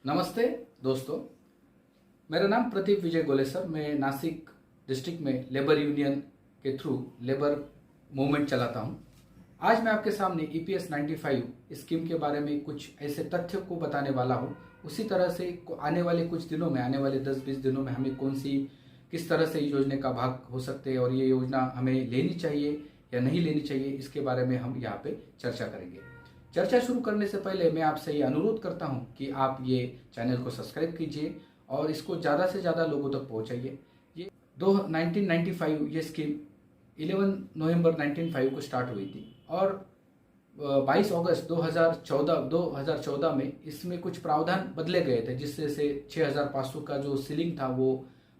नमस्ते दोस्तों, मेरा नाम प्रदीप विजय गोले सर। मैं नासिक डिस्ट्रिक्ट में लेबर यूनियन के थ्रू लेबर मूवमेंट चलाता हूं। आज मैं आपके सामने EPS 95 स्कीम के बारे में कुछ ऐसे तथ्य को बताने वाला हूं। उसी तरह से आने वाले कुछ दिनों में, आने वाले 10-20 दिनों में हमें किस तरह से इस योजना का भाग हो सकते हैं और ये योजना हमें लेनी चाहिए या नहीं लेनी चाहिए, इसके बारे में हम यहाँ पे चर्चा करेंगे। चर्चा शुरू करने से पहले मैं आपसे ये अनुरोध करता हूं कि आप ये चैनल को सब्सक्राइब कीजिए और इसको ज़्यादा से ज़्यादा लोगों तक पहुंचाइए। ये 1995 ये स्कीम 11 नवंबर 1995 को स्टार्ट हुई थी और 22 अगस्त 2014 में इसमें कुछ प्रावधान बदले गए थे, जिससे से 6500 का जो सीलिंग था वो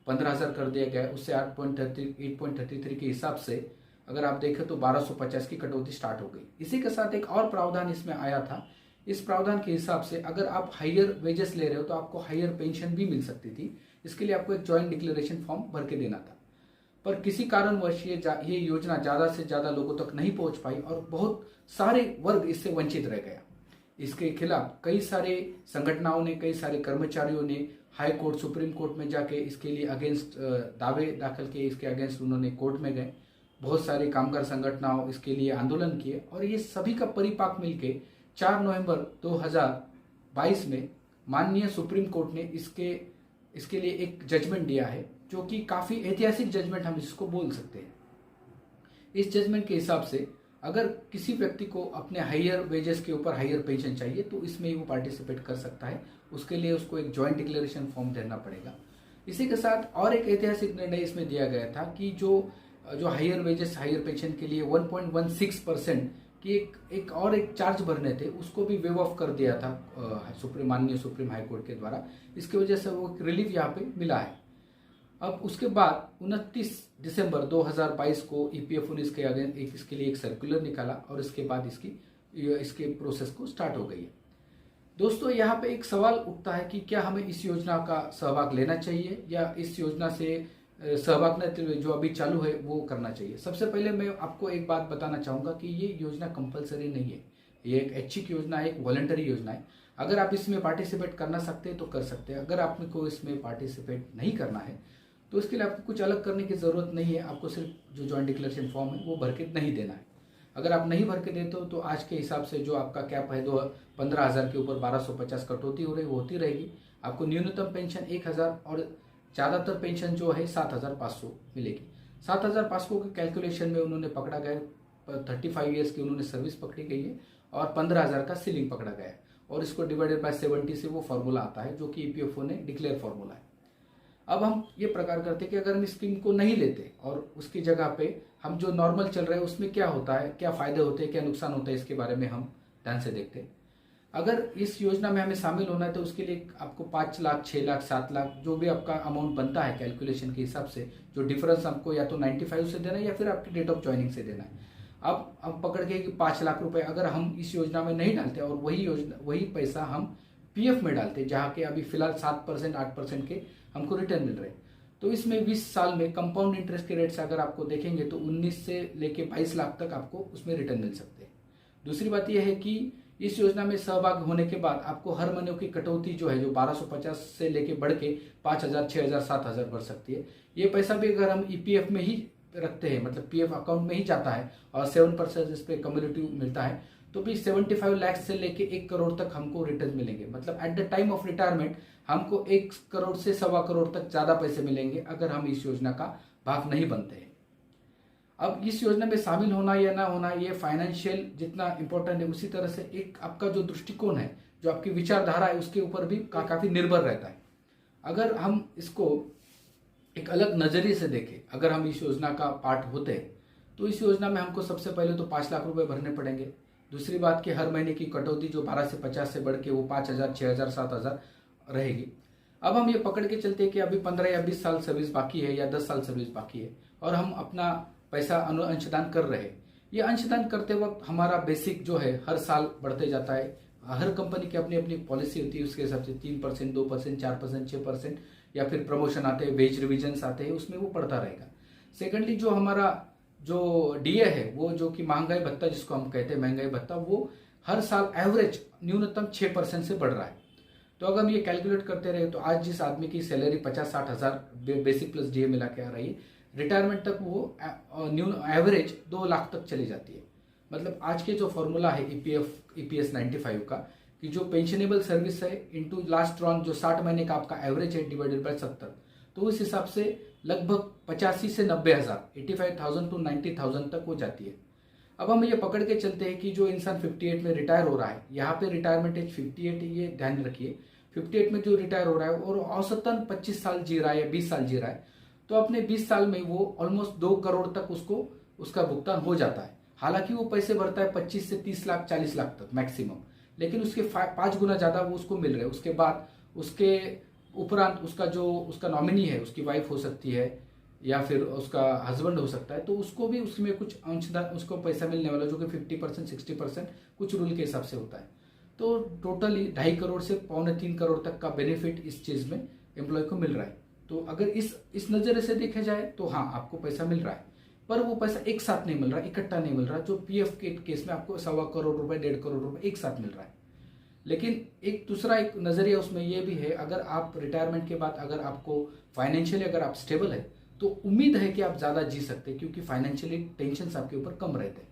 15,000 कर दिया गया। उससे 8.33 के हिसाब से अगर आप देखें तो 1250 की कटौती स्टार्ट हो गई। इसी के साथ एक और प्रावधान इसमें आया था। इस प्रावधान के हिसाब से अगर आप हायर वेजेस ले रहे हो तो आपको हायर पेंशन भी मिल सकती थी। इसके लिए आपको एक जॉइंट डिक्लेरेशन फॉर्म भर के देना था, पर किसी कारणवश ये योजना ज़्यादा से ज़्यादा लोगों तक नहीं पहुंच पाई और बहुत सारे वर्ग इससे वंचित रह गया। इसके खिलाफ कई सारे संगठनों ने, कई सारे कर्मचारियों ने हाई कोर्ट, सुप्रीम कोर्ट में जाके इसके लिए अगेंस्ट दावे दाखिल किए। इसके अगेंस्ट उन्होंने कोर्ट में गए। बहुत सारे कामगार संगठनों इसके लिए आंदोलन किए और ये सभी का परिपाक मिलके 4 नवंबर 2022 में माननीय सुप्रीम कोर्ट ने इसके लिए एक जजमेंट दिया है, जो कि काफ़ी ऐतिहासिक जजमेंट हम इसको बोल सकते हैं। इस जजमेंट के हिसाब से अगर किसी व्यक्ति को अपने हायर वेजेस के ऊपर हायर पेंशन चाहिए तो इसमें वो पार्टिसिपेट कर सकता है। उसके लिए उसको एक जॉइंट डिक्लेरेशन फॉर्म देना पड़ेगा। इसी के साथ और एक ऐतिहासिक निर्णय इसमें दिया गया था कि जो हायर वेजेस, हायर पेंशन के लिए 1.16% की एक चार्ज भरने थे, उसको भी वेव ऑफ कर दिया था माननीय सुप्रीम हाई कोर्ट के द्वारा। इसकी वजह से वो रिलीफ यहाँ पे मिला है। अब उसके बाद 29 दिसंबर 2022 को EPF ने इसके लिए एक सर्कुलर निकाला और इसके बाद इसके प्रोसेस को स्टार्ट हो गई है। दोस्तों, यहाँ पे एक सवाल उठता है कि क्या हमें इस योजना का सहभाग लेना चाहिए या इस योजना से सहभाग न जो अभी चालू है वो करना चाहिए। सबसे पहले मैं आपको एक बात बताना चाहूँगा कि ये योजना कंपलसरी नहीं है। ये एक ऐच्छिक योजना है, एक वॉलंटरी योजना है। अगर आप इसमें पार्टिसिपेट करना सकते हैं तो कर सकते हैं। अगर आपको इसमें पार्टिसिपेट नहीं करना है तो इसके लिए आपको कुछ अलग करने की ज़रूरत नहीं है। आपको सिर्फ जो जॉइंट डिक्लेरेशन फॉर्म है वो भर के नहीं देना है। अगर आप नहीं भर के देते हो तो आज के हिसाब से जो आपका कैप है 15,000 के ऊपर 1250 कटौती हो रही वो होती रहेगी। आपको न्यूनतम पेंशन 1,000 और ज़्यादातर पेंशन जो है 7,500 मिलेगी। 7,500 के कैलकुलेशन में उन्होंने पकड़ा गया 35 ईयर्स की उन्होंने सर्विस पकड़ी गई है और 15,000 का सीलिंग पकड़ा गया है और इसको डिवाइडेड बाय 70 से वो फार्मूला आता है, जो कि EPF ने डिक्लेयर फार्मूला है। अब हम ये प्रकार करते हैं कि अगर हम इस स्कीम को नहीं लेते और उसकी जगह पे हम जो नॉर्मल चल रहा है उसमें क्या होता है, क्या फायदे होते हैं, क्या नुकसान होता है, इसके बारे में हम ध्यान से देखते हैं। अगर इस योजना में हमें शामिल होना है तो उसके लिए आपको 5 लाख, 6 लाख, 7 लाख जो भी आपका अमाउंट बनता है कैलकुलेशन के हिसाब से, जो डिफरेंस आपको या तो 95 से देना है या फिर आपकी डेट ऑफ ज्वाइनिंग से देना है। अब पकड़ के कि 5 लाख रुपए अगर हम इस योजना में नहीं डालते और वही पैसा हम PF में डालते, जहाँ के अभी फिलहाल 7%, 8% के हमको रिटर्न मिल रहे हैं, तो इसमें 20 साल में कंपाउंड इंटरेस्ट के रेट से अगर आपको देखेंगे तो 19 से लेके 22 लाख तक आपको उसमें रिटर्न मिल सकते हैं। दूसरी बात यह है कि इस योजना में सहभाग होने के बाद आपको हर महीने की कटौती जो है, जो 1250 से लेके बढ़ के 5,000, 6,000, 7,000 बढ़ सकती है। ये पैसा भी अगर हम EPF में ही रखते हैं, मतलब PF अकाउंट में ही जाता है और 7% इस पर कम्युलेटिव मिलता है, तो भी 75 लाख से लेके 1 करोड़ तक हमको रिटर्न मिलेंगे। मतलब at the time of retirement हमको 1 करोड़ से 1.25 करोड़ तक ज्यादा पैसे मिलेंगे अगर हम इस योजना का भाग नहीं बनते हैं। अब इस योजना में शामिल होना या ना होना ये फाइनेंशियल जितना इंपॉर्टेंट है, उसी तरह से एक आपका जो दृष्टिकोण है, जो आपकी विचारधारा है, उसके ऊपर भी काफी निर्भर रहता है। अगर हम इसको एक अलग नजरिए से देखें, अगर हम इस योजना का पार्ट होते हैं तो इस योजना में हमको सबसे पहले तो 5 लाख रुपए भरने पड़ेंगे। दूसरी बात कि हर महीने की कटौती जो 12 से 50 से बढ़ के वो 5,000, 6,000, 7,000 रहेगी। अब हम ये पकड़ के चलते हैं कि अभी 15 या 20 साल सर्विस बाकी है या 10 साल सर्विस बाकी है और हम अपना पैसा अंशदान कर रहे हैं। ये अंशदान करते वक्त हमारा बेसिक जो है हर साल बढ़ते जाता है। हर कंपनी की अपनी अपनी पॉलिसी होती है, उसके हिसाब से 3%, 2%, 4%, 6% या फिर प्रमोशन आते हैं, वेज रिविजन आते हैं, उसमें वो बढ़ता रहेगा। सेकेंडली जो हमारा जो DA है, वो जो कि महंगाई भत्ता जिसको हम कहते हैं महंगाई भत्ता, वो हर साल एवरेज न्यूनतम 6% से बढ़ रहा है। तो अगर हम ये कैलकुलेट करते रहे तो आज जिस आदमी की सैलरी 50-60 हज़ार बेसिक प्लस डीए मिला के आ रही है, रिटायरमेंट तक वो न्यून एवरेज 2 लाख तक चली जाती है। मतलब आज के जो फॉर्मूला है ईपीएस 95 का, कि जो पेंशनेबल सर्विस है इनटू लास्ट रन जो 60 महीने का आपका एवरेज है डिवाइडेड बाय 70, तो उस हिसाब से लगभग 85 से 90 हज़ार 85,000 टू 90,000 तक हो जाती है। अब हम ये पकड़ के चलते हैं कि जो इंसान 58 में रिटायर हो रहा है, यहाँ पे रिटायरमेंट एज 58 है, ये ध्यान रखिए। 58 में जो रिटायर हो रहा है और औसतन 25 साल जी रहा है या 20 साल जी रहा है, तो अपने 20 साल में वो ऑलमोस्ट 2 करोड़ तक उसको उसका भुगतान हो जाता है। हालांकि वो पैसे भरता है 25 से 30 लाख 40 लाख तक मैक्सिमम, लेकिन उसके 5 गुना ज्यादा वो उसको मिल रहे हैं। उसके बाद उसके उपरांत उसका जो उसका नॉमिनी है, उसकी वाइफ हो सकती है या फिर उसका हस्बैंड हो सकता है, तो उसको भी उसमें कुछ अंशदान उसको पैसा मिलने वाला, जो कि 50% 60% कुछ रूल के हिसाब से होता है। तो टोटली 2.5 करोड़ से 2.25 करोड़ तक का बेनिफिट इस चीज में एम्प्लॉय को मिल रहा है। तो अगर इस नजरिए से देखा जाए तो हाँ, आपको पैसा मिल रहा है, पर वो पैसा एक साथ नहीं मिल रहा, इकट्ठा नहीं मिल रहा। जो पीएफ के केस में आपको 1.25 करोड़ रुपए 1.5 करोड़ रुपए एक साथ मिल रहा है। लेकिन एक दूसरा एक नजरिया उसमें यह भी है, अगर आप रिटायरमेंट के बाद अगर आपको फाइनेंशियली अगर आप स्टेबल है तो उम्मीद है कि आप ज्यादा जी सकते हैं, क्योंकि फाइनेंशियली टेंशन आपके ऊपर कम रहते हैं।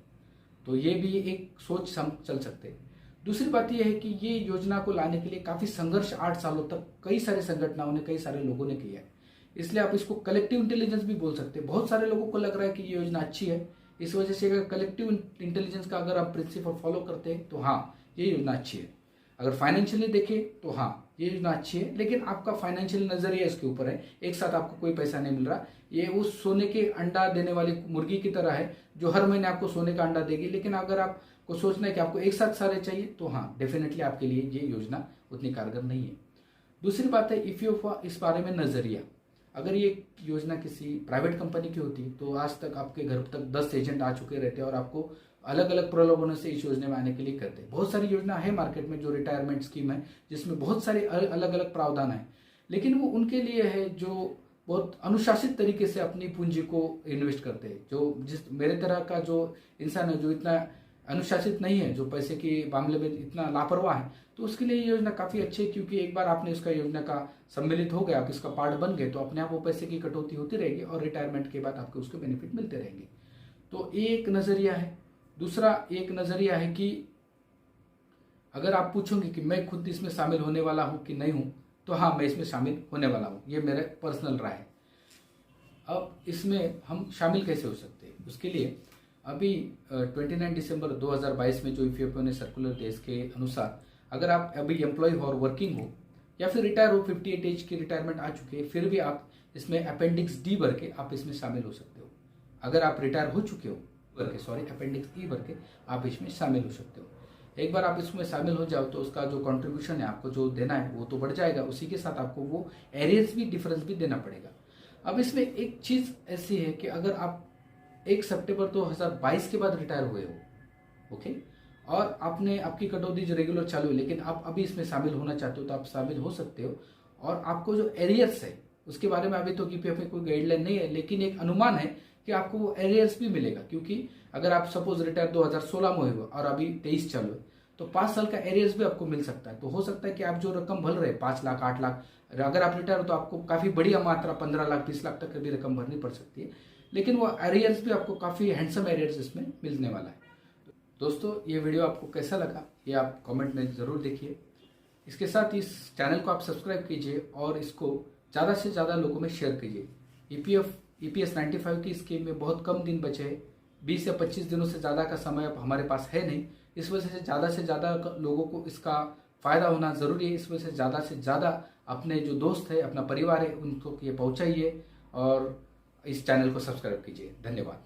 तो ये भी एक सोच हम चल सकते हैं। दूसरी बात यह है कि ये योजना को लाने के लिए काफी संघर्ष 8 सालों तक कई सारे संगठनों ने, कई सारे लोगों ने किया है। इसलिए आप इसको कलेक्टिव इंटेलिजेंस भी बोल सकते हैं। बहुत सारे लोगों को लग रहा है कि ये योजना अच्छी है, इस वजह से अगर कलेक्टिव इंटेलिजेंस का अगर आप प्रिंसिपल फॉलो करते हैं तो हाँ, ये योजना अच्छी है। अगर फाइनेंशियली देखें तो हाँ, ये योजना अच्छी है, लेकिन आपका फाइनेंशियल नजरिया इसके ऊपर है। एक साथ आपको कोई पैसा नहीं मिल रहा। ये उस सोने के अंडा देने वाली मुर्गी की तरह है जो हर महीने आपको सोने का अंडा देगी, लेकिन अगर आपको सोचना है कि आपको एक साथ सारे चाहिए तो हाँ, डेफिनेटली आपके लिए ये योजना उतनी कारगर नहीं है। दूसरी बात है ईपीएफ इस बारे में नजरिया। अगर ये योजना किसी प्राइवेट कंपनी की होती तो आज तक आपके घर तक 10 एजेंट आ चुके रहते और आपको अलग अलग प्रलोभनों से इस योजना में आने के लिए करते। बहुत सारी योजना है मार्केट में जो रिटायरमेंट स्कीम है, जिसमें बहुत सारे अलग अलग प्रावधान है, लेकिन वो उनके लिए है जो बहुत अनुशासित तरीके से अपनी पूंजी को इन्वेस्ट करते हैं। जो जिस मेरे तरह का जो इंसान है, जो इतना अनुशासित नहीं है, जो पैसे के मामले में इतना लापरवाह है, तो उसके लिए ये योजना काफी अच्छी है। क्योंकि एक बार आपने इसका योजना का सम्मिलित हो गए, आप इसका पार्ट बन गए, तो अपने आप वो पैसे की कटौती होती रहेगी और रिटायरमेंट के बाद आपको उसके बेनिफिट मिलते रहेंगे। तो एक नजरिया है। दूसरा एक नजरिया है कि अगर आप पूछोगे कि मैं खुद इसमें शामिल होने वाला हूं कि नहीं हूं, तो हाँ, मैं इसमें शामिल होने वाला हूं। ये मेरे पर्सनल राय है। अब इसमें हम शामिल कैसे हो सकते हैं, उसके लिए अभी 29 दिसंबर 2022 में जो ईपीएफओ ने सर्कुलर दिया, इसके अनुसार अगर आप अभी एम्प्लॉय हो और वर्किंग हो या फिर रिटायर हो, 58 एज की रिटायरमेंट आ चुके हैं, फिर भी आप इसमें अपेंडिक्स डी भर के आप इसमें शामिल हो सकते हो। अगर आप रिटायर हो चुके हो अपेंडिक्स ई भर के आप इसमें शामिल हो सकते हो। एक बार आप इसमें शामिल हो जाओ तो उसका जो कंट्रीब्यूशन है आपको जो देना है वो तो बढ़ जाएगा, उसी के साथ आपको वो एरियर्स भी डिफरेंस भी देना पड़ेगा। अब इसमें एक चीज ऐसी है कि अगर आप 1 सितंबर 2022 के बाद रिटायर हुए हो, ओके, और आपने आपकी कटौती जो रेगुलर चालू है, लेकिन आप अभी इसमें शामिल होना चाहते हो तो आप शामिल हो सकते हो। और आपको जो एरियर्स है उसके बारे में अभी तो ईपीएफ में कोई गाइडलाइन नहीं है, लेकिन एक अनुमान है कि आपको वो एरियर्स भी मिलेगा। क्योंकि अगर आप सपोज रिटायर 2016 में हुए हो और अभी 23 चालू है, तो 5 साल का एरियर्स भी आपको मिल सकता है। तो हो सकता है कि आप जो रकम भर रहे 5 लाख 8 लाख, अगर आप रिटायर हो तो आपको काफी बड़ी मात्रा 15 लाख 20 लाख तक भी रकम भरनी पड़ सकती है, लेकिन वो एरियर्स भी आपको काफी हैंडसम एरियर्स इसमें मिलने वाला है। दोस्तों, ये वीडियो आपको कैसा लगा ये आप कमेंट में जरूर देखिए। इसके साथ इस चैनल को आप सब्सक्राइब कीजिए और इसको ज़्यादा से ज़्यादा लोगों में शेयर कीजिए। ईपीएस 95 की स्कीम में बहुत कम दिन बचे हैं, 20 या 25 दिनों से ज़्यादा का समय अब हमारे पास है नहीं। इस वजह से ज़्यादा लोगों को इसका फ़ायदा होना ज़रूरी है। इस वजह से ज़्यादा अपने जो दोस्त है, अपना परिवार है, उनको ये पहुँचाइए और इस चैनल को सब्सक्राइब कीजिए। धन्यवाद।